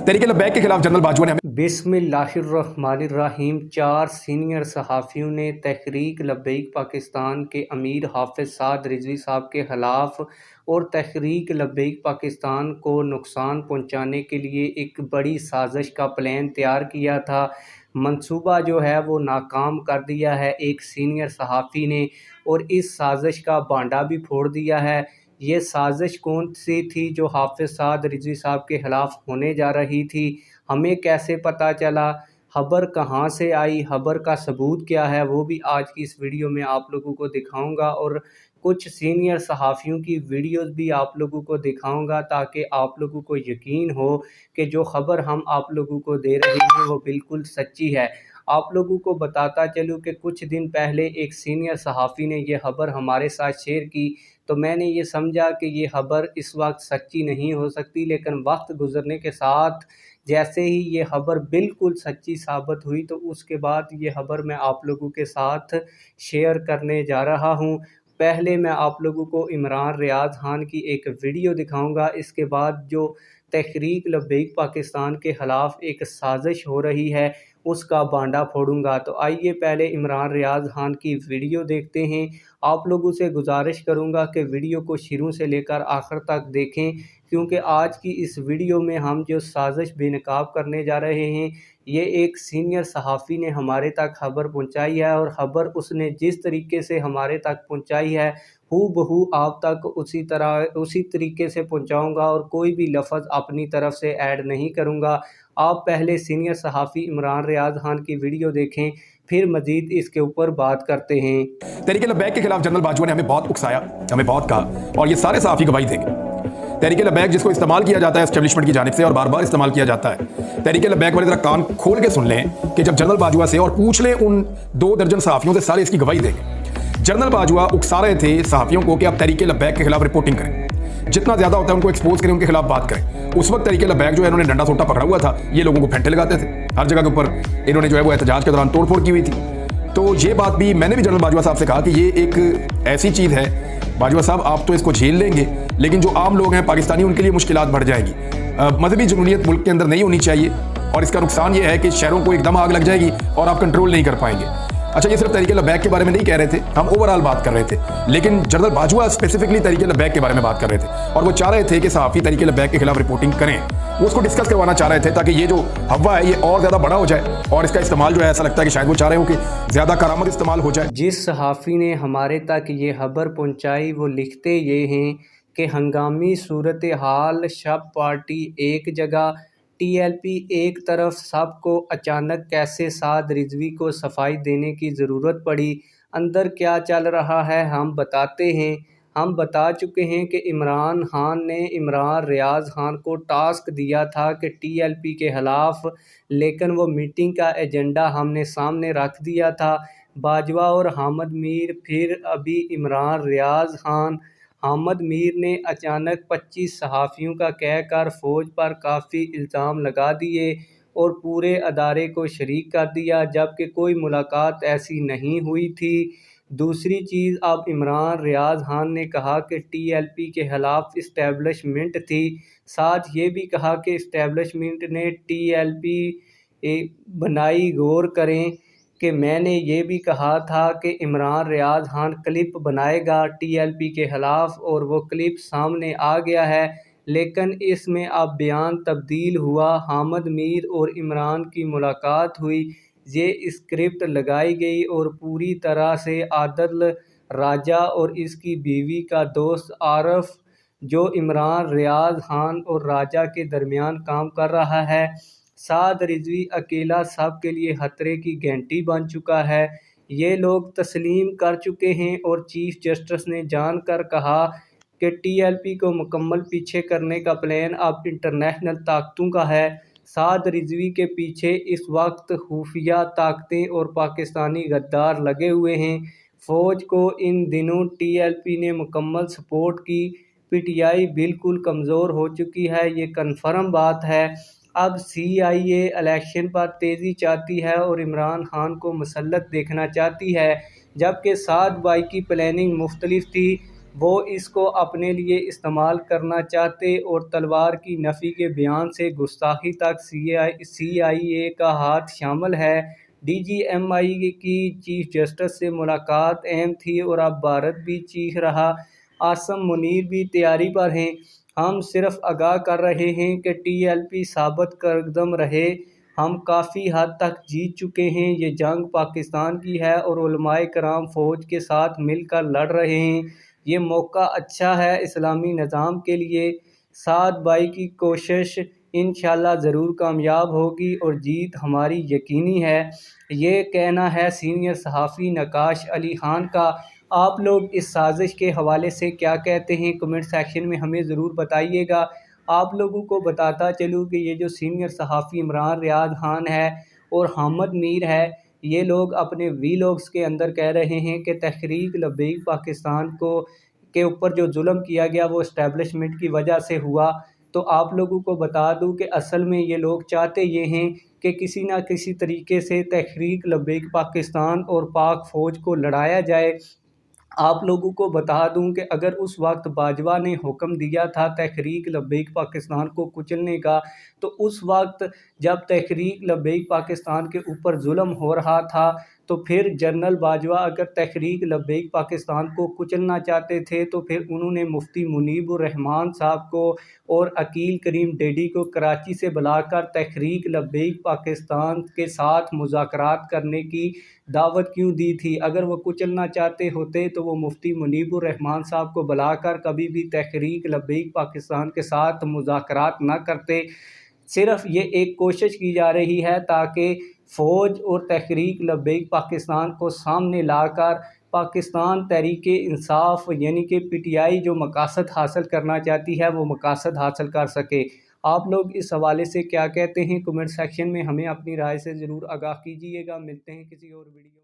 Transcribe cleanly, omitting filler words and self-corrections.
तहरीक लब्बैक के खिलाफ जनरल बाजवा ने बिस्मिल्लाहिर्रहमानिर्रहीम। 4 सीनियर सहाफ़ियों ने तहरीक लब्बैक पाकिस्तान के अमीर हाफिज़ साद रिजवी साहब के ख़िलाफ़ और तहरीक लब्बैक पाकिस्तान को नुकसान पहुंचाने के लिए एक बड़ी साजिश का प्लान तैयार किया था। मंसूबा जो है वो नाकाम कर दिया है एक सीनियर सहाफ़ी ने, और इस साजिश का भांडा भी फोड़ दिया है। ये साजिश कौन सी थी जो हाफिज़ साद रिजवी साहब के ख़िलाफ़ होने जा रही थी, हमें कैसे पता चला, खबर कहाँ से आई, खबर का सबूत क्या है, वो भी आज की इस वीडियो में आप लोगों को दिखाऊंगा। और कुछ सीनियर सहाफ़ियों की वीडियोस भी आप लोगों को दिखाऊंगा ताकि आप लोगों को यकीन हो कि जो खबर हम आप लोगों को दे रहे हैं वो बिल्कुल सच्ची है। आप लोगों को बताता चलूँ कि कुछ दिन पहले एक सीनियर सहाफ़ी ने ये खबर हमारे साथ शेयर की, तो मैंने ये समझा कि ये खबर इस वक्त सच्ची नहीं हो सकती, लेकिन वक्त गुजरने के साथ जैसे ही ये खबर बिल्कुल सच्ची साबित हुई तो उसके बाद ये खबर मैं आप लोगों के साथ शेयर करने जा रहा हूँ। पहले मैं आप लोगों को इमरान रियाज खान की एक वीडियो दिखाऊंगा, इसके बाद जो तहरीक लब्बैक पाकिस्तान के ख़िलाफ़ एक साजिश हो रही है उसका भांडा फोड़ूंगा। तो आइए पहले इमरान रियाज खान की वीडियो देखते हैं। आप लोगों से गुजारिश करूंगा कि वीडियो को शुरू से लेकर आखिर तक देखें, क्योंकि आज की इस वीडियो में हम जो साजिश बेनकाब करने जा रहे हैं ये एक सीनियर सहाफ़ी ने हमारे तक खबर पहुंचाई है, और ख़बर उसने जिस तरीके से हमारे तक पहुंचाई है हूबहू आप तक उसी तरीके से पहुंचाऊंगा, और कोई भी लफ्ज़ अपनी तरफ से ऐड नहीं करूंगा। आप पहले सीनियर सहाफ़ी इमरान रियाज खान की वीडियो देखें, फिर मजीद इसके ऊपर बात करते हैं। तहरीक लब्बैक के खिलाफ जनरल बाजवा ने हमें बहुत उकसाया, हमें बहुत कहा, और ये सारे सहाफ़ी गवाही देंगे। तहरीक लब्बैक जिसको इस्तेमाल किया जाता है एस्टेब्लिशमेंट की जानिब से और बार बार इस्तेमाल किया जाता है, तहरीक लब्बैक वाले जरा कान खोल के सुन लें कि जब जनरल बाजवा से और पूछ लें उन 2 दर्जन सहाफ़ियों से, सारे इसकी गवाही देंगे। जनरल बाजवा उकसा रहे थे सहाफ़ियों को कि आप तहरीक लब्बैक के खिलाफ रिपोर्टिंग करें, जितना ज़्यादा होता है उनको एक्सपोज करें, उनके खिलाफ बात करें। उस वक्त तहरीक लब्बैक जो है इन्होंने डंडा सोटा पकड़ा हुआ था, ये लोगों को फेंटे लगाते थे, हर जगह के ऊपर इन्होंने जो है वो एहतजाज के दौरान तोड़फोड़ की हुई थी। तो ये बात भी मैंने भी जनरल बाजवा साहब से कहा कि ये एक ऐसी चीज़ है बाजवा साहब, आप तो इसको झेल लेंगे, लेकिन जो आम लोग हैं पाकिस्तानी उनके लिए मुश्किलात बढ़ जाएगी। मजहबी जमहूरियत मुल्क के अंदर नहीं होनी चाहिए, और इसका नुकसान ये है कि शहरों को एकदम आग लग जाएगी और आप कंट्रोल नहीं कर पाएंगे। अच्छा, ये सिर्फ तहरीक लब्बैक के बारे में नहीं कह रहे थे, हम ओवरऑल बात कर रहे थे, लेकिन जनरल बाजवा स्पेसिफिकली तहरीक लब्बैक के बारे में बात कर रहे थे, और वो चाह रहे थे कि सहाफ़ी तहरीक लब्बैक के खिलाफ रिपोर्टिंग करें। वो उसको डिस्कस करवाना चाह रहे थे ताकि ये जो हवा है ये और ज़्यादा बड़ा हो जाए, और इसका इस्तेमाल जो है ऐसा लगता है कि शायद वो चाह रहे हो कि ज़्यादा करामत इस्तेमाल हो जाए। जिस सहाफ़ी ने हमारे तक ये खबर पहुंचाई वो लिखते ये हैं कि हंगामी सूरत हाल, शब पार्टी एक जगह, TLP एक तरफ, सबको अचानक कैसे साद रिजवी को सफाई देने की ज़रूरत पड़ी। अंदर क्या चल रहा है हम बताते हैं। हम बता चुके हैं कि इमरान खान ने इमरान रियाज खान को टास्क दिया था कि TLP के ख़िलाफ़, लेकिन वो मीटिंग का एजेंडा हमने सामने रख दिया था। बाजवा और हामिद मीर, फिर अभी इमरान रियाज खान। हामिद मीर ने अचानक 25 सहाफ़ियों का कहकर फ़ौज पर काफ़ी इल्ज़ाम लगा दिए और पूरे अदारे को शरीक कर दिया, जबकि कोई मुलाकात ऐसी नहीं हुई थी। दूसरी चीज़, अब इमरान रियाज खान ने कहा कि TLP के ख़िलाफ़ इस्टेब्लिशमेंट थी, साथ ये भी कहा कि इस्टेब्लिशमेंट ने TLP बनाई। गौर करें कि मैंने ये भी कहा था कि इमरान रियाज खान क्लिप बनाएगा TLP के ख़िलाफ़, और वो क्लिप सामने आ गया है, लेकिन इसमें अब बयान तब्दील हुआ। हामिद मीर और इमरान की मुलाकात हुई, ये स्क्रिप्ट लगाई गई और पूरी तरह से आदिल राजा और इसकी बीवी का दोस्त आरफ, जो इमरान रियाज खान और राजा के दरमियान काम कर रहा है। साद रिजवी अकेला सब के लिए खतरे की घंटी बन चुका है। ये लोग तस्लीम कर चुके हैं, और चीफ जस्टिस ने जानकर कहा कि TLP को मुकम्मल पीछे करने का प्लान अब इंटरनेशनल ताकतों का है। साद रिजवी के पीछे इस वक्त खुफिया ताकतें और पाकिस्तानी गद्दार लगे हुए हैं। फ़ौज को इन दिनों TLP ने मुकम्मल सपोर्ट की। PTI बिल्कुल कमज़ोर हो चुकी है, ये कन्फर्म बात है। अब CIA इलेक्शन पर तेज़ी चाहती है और इमरान खान को मुसल्लत देखना चाहती है, जबकि साद भाई की प्लानिंग मुख्तलिफ थी। وہ اس کو اپنے لیے استعمال کرنا چاہتے اور تلوار کی نفی کے بیان سے گستاخی تک سی آئی اے کا ہاتھ شامل ہے۔ ڈی جی ایم آئی کی چیف جسٹس سے ملاقات اہم تھی اور اب بھارت بھی چیخ رہا۔ عاصم منیر بھی تیاری پر ہیں۔ ہم صرف آگاہ کر رہے ہیں کہ ٹی ایل پی ثابت قدم رہے۔ ہم کافی حد تک جیت چکے ہیں۔ یہ جنگ پاکستان کی ہے اور علماء کرام فوج کے ساتھ مل کر لڑ رہے ہیں۔ یہ موقع اچھا ہے اسلامی نظام کے لیے۔ سعد بھائی کی کوشش انشاءاللہ ضرور کامیاب ہوگی اور جیت ہماری یقینی ہے۔ یہ کہنا ہے سینئر صحافی نقاش علی خان کا۔ آپ لوگ اس سازش کے حوالے سے کیا کہتے ہیں؟ کمنٹ سیکشن میں ہمیں ضرور بتائیے گا۔ آپ لوگوں کو بتاتا چلوں کہ یہ جو سینئر صحافی عمران ریاض خان ہے اور حامد میر ہے، یہ لوگ اپنے وی لاگز کے اندر کہہ رہے ہیں کہ تحریک لبیک پاکستان کے اوپر جو ظلم کیا گیا وہ اسٹیبلشمنٹ کی وجہ سے ہوا۔ تو آپ لوگوں کو بتا دوں کہ اصل میں یہ لوگ چاہتے یہ ہیں کہ کسی نہ کسی طریقے سے تحریک لبیک پاکستان اور پاک فوج کو لڑایا جائے۔ آپ لوگوں کو بتا دوں کہ اگر اس وقت باجوہ نے حکم دیا تھا تحریک لبیک پاکستان کو کچلنے کا، تو اس وقت جب تحریک لبیک پاکستان کے اوپر ظلم ہو رہا تھا تو پھر جنرل باجوہ اگر تحریک لبیک پاکستان کو کچلنا چاہتے تھے تو پھر انہوں نے مفتی منیب الرحمان صاحب کو اور عقیل کریم ڈیڈی کو کراچی سے بلا کر تحریک لبیک پاکستان کے ساتھ مذاکرات کرنے کی دعوت کیوں دی تھی؟ اگر وہ کچلنا چاہتے ہوتے تو وہ مفتی منیب الرحمان صاحب کو بلا کر کبھی بھی تحریک لبیک پاکستان کے ساتھ مذاکرات نہ کرتے۔ صرف یہ ایک کوشش کی جا رہی ہے تاکہ فوج اور تحریک لبیک پاکستان کو سامنے لا کر پاکستان تحریک انصاف یعنی کہ پی ٹی آئی جو مقاصد حاصل کرنا چاہتی ہے وہ مقاصد حاصل کر سکے۔ آپ لوگ اس حوالے سے کیا کہتے ہیں؟ کمنٹ سیکشن میں ہمیں اپنی رائے سے ضرور آگاہ کیجیے گا۔ ملتے ہیں کسی اور ویڈیو